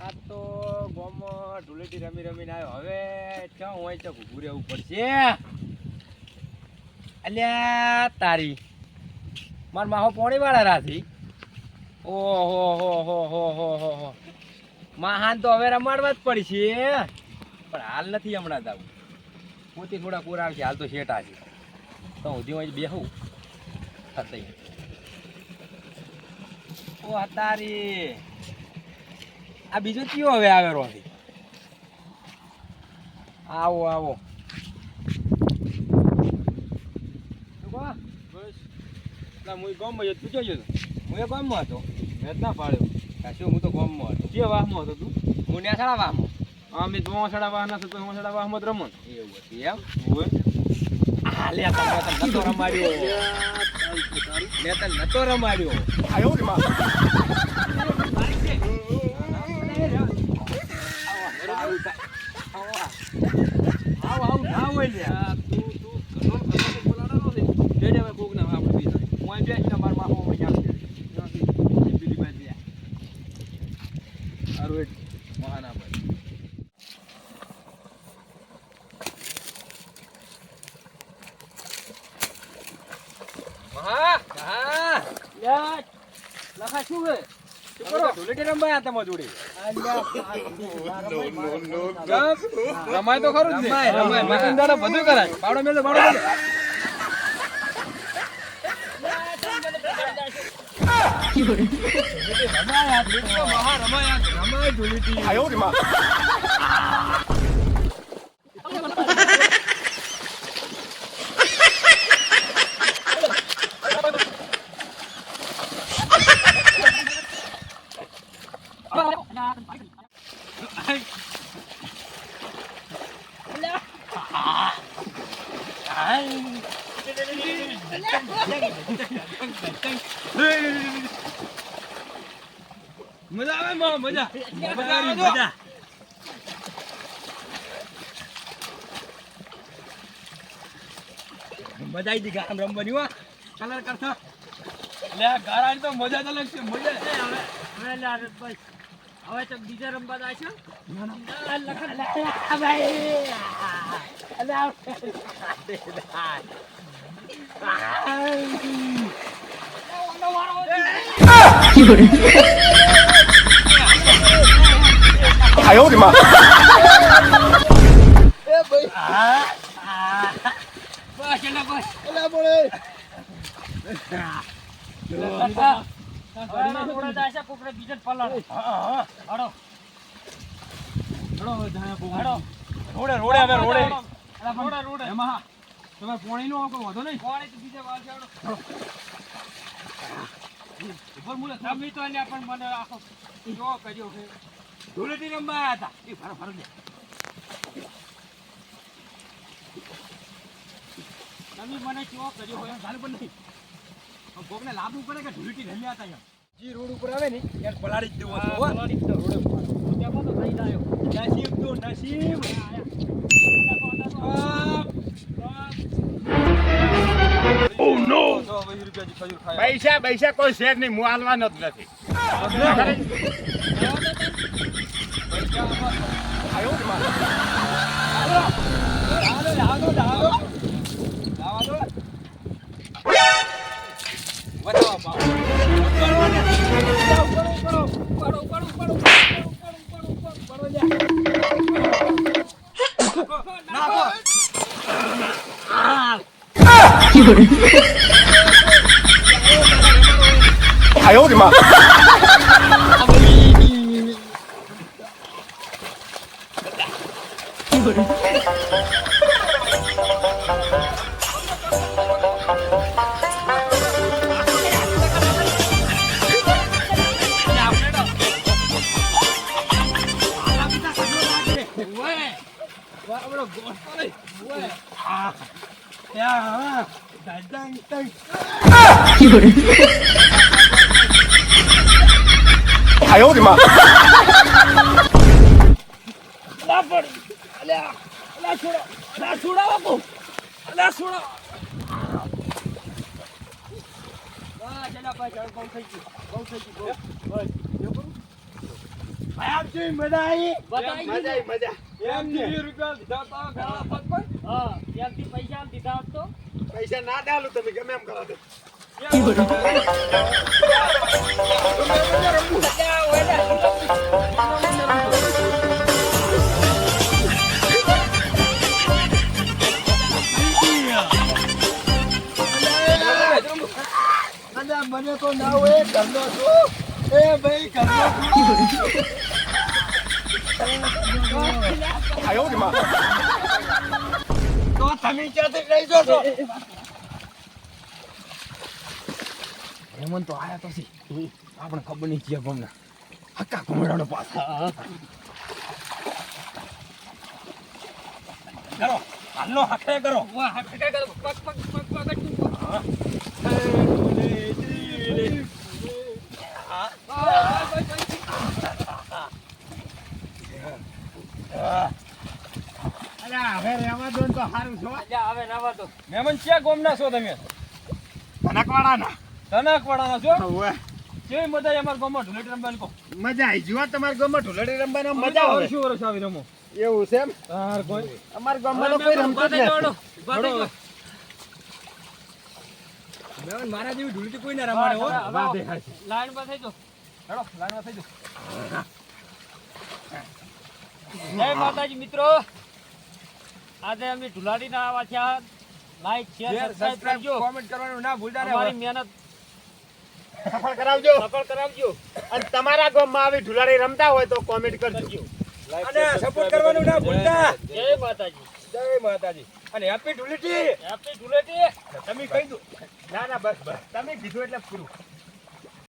આ તો ગોમમાં ધૂળેટી રમી રમીને આવ્યો. હવે ક્યાં હોય તો ઘૂઘું રહેવું પડશે. અલ્યા તારી માર માહો પોણી વાળા રાથી. ઓહો હો હો હો હો હો હો માહાન તો હવે રમાડવા જ પડશે. પણ હાલ નથી હમણાં જાવું. પોતે થોડા કોરા આવશે. હાલ તો શેઠા છે તો સુધી હું બેહું થતી. ઓ તારી આ બીજો કયો હવે આવે રોથી. આવો આવો બસ હું ગામમાં જતો. તું જોયો હું એ ગામમાં હતો. મેં ના પાડ્યો કાશું. હું તો ગામમાં હતો. કે વાહમાં હતો તું? હું નેસાડા વાહમાં. હા મેં મોસાડા વાહ ના થતો. મોસાડા વાહમાં જ રમણ એવું હતું એમ. હાલે નતો રમાડ્યો. મેં તને નતો રમાડ્યો. આવ્યો ને માં રમાય તો ખરું જ ને. રમાય બધું કરાય. બાવડો મેલો બાવડો મેલો. મજા આવે મજા મજા આવી ગઈ ગામ રમવાની. હો કલર કરતા લે ગારાની તો મજા જ અલગ છે. મજા હવે લે ભાઈ હવે તો બીજા રમવા જાય છે. આયો રે માં. એ ભાઈ બસ એલા બસ એલા બોલે. થોડા દાસા કોકરે બીજે પલાડો. હા હડો હડો જાયા બો હડો. રોડે રોડે હવે રોડે. એલા રોડે રોડે એમાં તમે પાણી નો કોઈ વધો નહીં. પાણી તો બીજે વાળ છે. ઉપર મુલે સામી તો આને પણ મને આખો જો કર્યો છે. ધૂળેટી રમવા હતા. એ ફરો ફરો દે. તમે મને કેવો કર્યો હોય ચાલે પણ નહીં. કોકને લાભવું પડે કે ધૂળેટી રમ્યા હતા. જી રોડ ઉપર આવે ને યાર પલાડી જ દેવો. પલાડી જ દો રોડ ઉપર. તેમાં તો થઈ જાય. નસીબ તો નસીબ. Oh no! પૈસા પૈસા કોઈ શેર નહીં. હું હાલવાનો જ નથી. 아유, 우리 마. 야, 달달달. 아유, 우리 마. 나버리. 나 छोड़ो. 나 छोड़ाओ. 나 छोड़ो. 와, 제가 빨리 공 થઈ ગયું. 공 થઈ ગયું. બસ. જો કરું. આમ છે મજા આવી બતાવી મજા આવી મજા એમ 20 રૂપિયા દીધા તા ઘણા પગ પર હા ત્યાંથી પૈસા દીધા હોત તો પૈસા ના ડાલું તમે ગમે એમ કરો તો અલ્યા મને તો ના હોય ઘરનો છું એ ભાઈ ઘરનો આયો ને માં તો તમે ક્યાંથી લઈ જો છો હેમંત તો આયા તો છે આપણે ખબર નહીં છે ગમના હક્કા ઘોડાનો પાસ કરો હાલો હકે કરો વાહ હટકા કરો પગ પગ પગ પગ અલ્યા હવે રહેવા દો ને તો સારું છો હવે નવા તો મહેમાન ક્યાં ગોમના છો તમે કનકવાડાના તનકવાડાના છો ઓવે કેવી મજા આવી અમારા ગામમાં ઢોલેટી રમવાની કો મજા આવી જુઓ તમારા ગામમાં ઢોલડી રમવાનો મજા આવે શું વર્ષ આવી રમો એવું છે એમ તાર કોઈ અમારા ગામમાં તો કોઈ રમતો જ નથી મહેમાન મારા જેવી ઢોલેટી કોઈ ના રમાડે હો વાહ દેખાય છે લાઈન પર થઈ જો હેડો લાઈનમાં થઈ જાઓ જય માતાજી મિત્રો આજે અમે ઢુલાડીના આવા થયા લાઈક શેર સબસ્ક્રાઇબ કરજો કોમેન્ટ કરવાનું ના ભૂલતા અમારી રહેવા મહેનત સફળ કરાવજો સફળ કરાવજો અને તમારા ગામમાં આવી ઢુલાડી રમતા હોય તો કોમેન્ટ કરજો અને સપોર્ટ કરવાનું ના ભૂલતા જય માતાજી જય માતાજી અને હેપી ઢોલેટી હેપી ઢુલેટી તમે કહી દો ના ના બસ બસ તમે કીધું એટલે પૂરું